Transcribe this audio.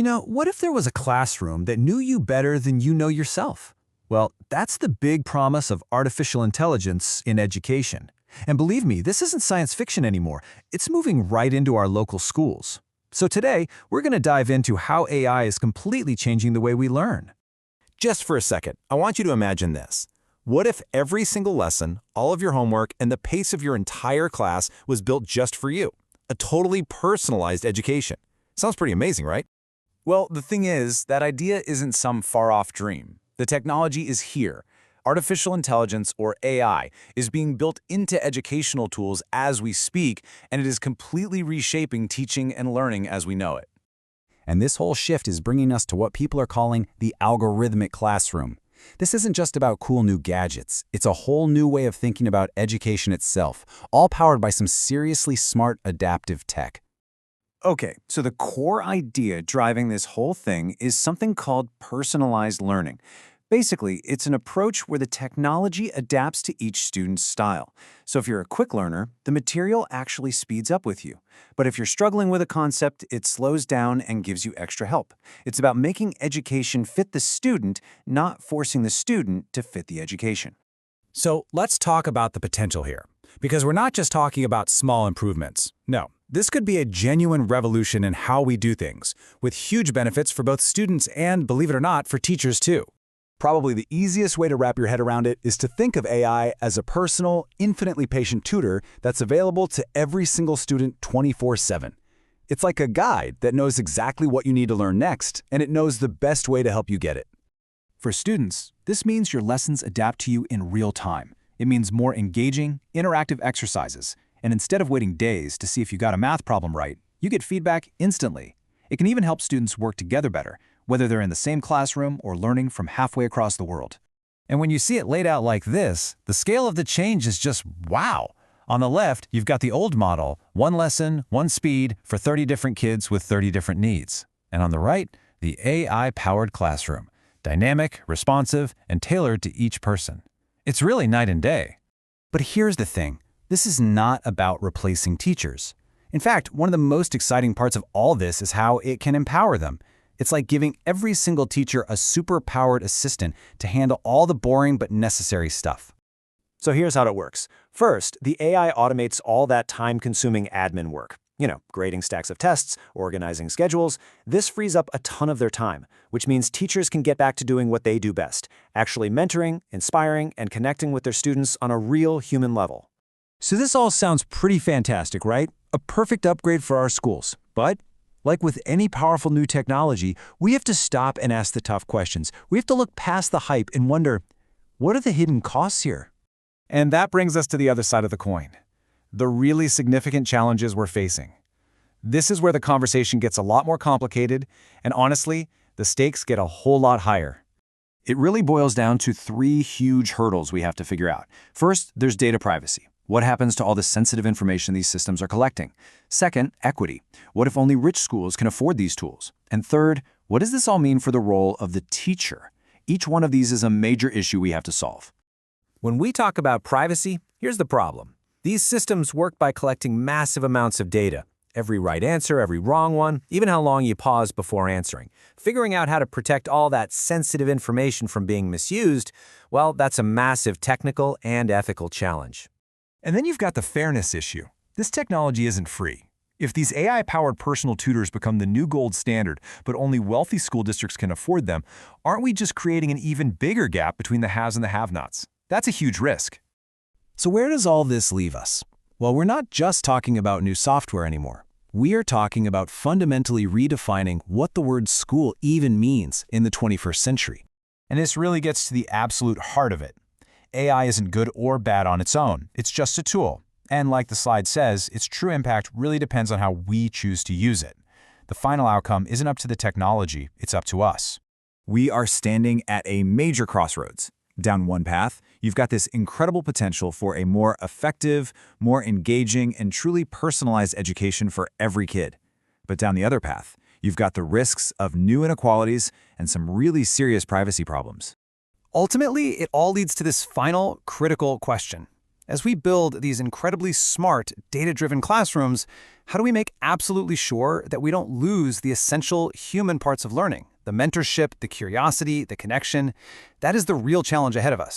What if there was a classroom that knew you better than you know yourself? Well, that's the big promise of artificial intelligence in education. And believe me, this isn't science fiction anymore. It's moving right into our local schools. So today, we're going to dive into how AI is completely changing the way we learn. Just for a second, I want you to imagine this. What if every single lesson, all of your homework, and the pace of your entire class was built just for you? A totally personalized education. Sounds pretty amazing, right? Well, the thing is, that idea isn't some far-off dream. The technology is here. Artificial intelligence, or AI, is being built into educational tools as we speak, and it is completely reshaping teaching and learning as we know it. And this whole shift is bringing us to what people are calling the algorithmic classroom. This isn't just about cool new gadgets. It's a whole new way of thinking about education itself, all powered by some seriously smart adaptive tech. Okay, so the core idea driving this whole thing is something called personalized learning. Basically, it's an approach where the technology adapts to each student's style. So if you're a quick learner, the material actually speeds up with you. But if you're struggling with a concept, it slows down and gives you extra help. It's about making education fit the student, not forcing the student to fit the education. So let's talk about the potential here, because we're not just talking about small improvements. No, this could be a genuine revolution in how we do things, with huge benefits for both students and, believe it or not, for teachers too. Probably the easiest way to wrap your head around it is to think of AI as a personal, infinitely patient tutor that's available to every single student 24/7. It's like a guide that knows exactly what you need to learn next, and it knows the best way to help you get it. For students, this means your lessons adapt to you in real time. It means more engaging, interactive exercises, and instead of waiting days to see if you got a math problem right, you get feedback instantly. It can even help students work together better, whether they're in the same classroom or learning from halfway across the world. And when you see it laid out like this, the scale of the change is just wow. On the left, you've got the old model, one lesson, one speed for 30 different kids with 30 different needs. And on the right, the AI-powered classroom, dynamic, responsive, and tailored to each person. It's really night and day. But here's the thing. This is not about replacing teachers. In fact, one of the most exciting parts of all this is how it can empower them. It's like giving every single teacher a super-powered assistant to handle all the boring but necessary stuff. So here's how it works. First, the AI automates all that time-consuming admin work. Grading stacks of tests, organizing schedules. This frees up a ton of their time, which means teachers can get back to doing what they do best, actually mentoring, inspiring, and connecting with their students on a real human level. So this all sounds pretty fantastic, right? A perfect upgrade for our schools. But like with any powerful new technology, we have to stop and ask the tough questions. We have to look past the hype and wonder, what are the hidden costs here? And that brings us to the other side of the coin. The really significant challenges we're facing. This is where the conversation gets a lot more complicated, and honestly, the stakes get a whole lot higher. It really boils down to three huge hurdles we have to figure out. First, there's data privacy. What happens to all the sensitive information these systems are collecting? Second, equity. What if only rich schools can afford these tools? And third, what does this all mean for the role of the teacher? Each one of these is a major issue we have to solve. When we talk about privacy, here's the problem. These systems work by collecting massive amounts of data. Every right answer, every wrong one, even how long you pause before answering. Figuring out how to protect all that sensitive information from being misused, well, that's a massive technical and ethical challenge. And then you've got the fairness issue. This technology isn't free. If these AI-powered personal tutors become the new gold standard, but only wealthy school districts can afford them, aren't we just creating an even bigger gap between the haves and the have-nots? That's a huge risk. So where does all this leave us? Well, we're not just talking about new software anymore. We are talking about fundamentally redefining what the word school even means in the 21st century. And this really gets to the absolute heart of it. AI isn't good or bad on its own. It's just a tool. And like the slide says, its true impact really depends on how we choose to use it. The final outcome isn't up to the technology, it's up to us. We are standing at a major crossroads. Down one path, you've got this incredible potential for a more effective, more engaging, and truly personalized education for every kid. But down the other path, you've got the risks of new inequalities and some really serious privacy problems. Ultimately, it all leads to this final, critical question. As we build these incredibly smart, data-driven classrooms, how do we make absolutely sure that we don't lose the essential human parts of learning? The mentorship, the curiosity, the connection. That is the real challenge ahead of us.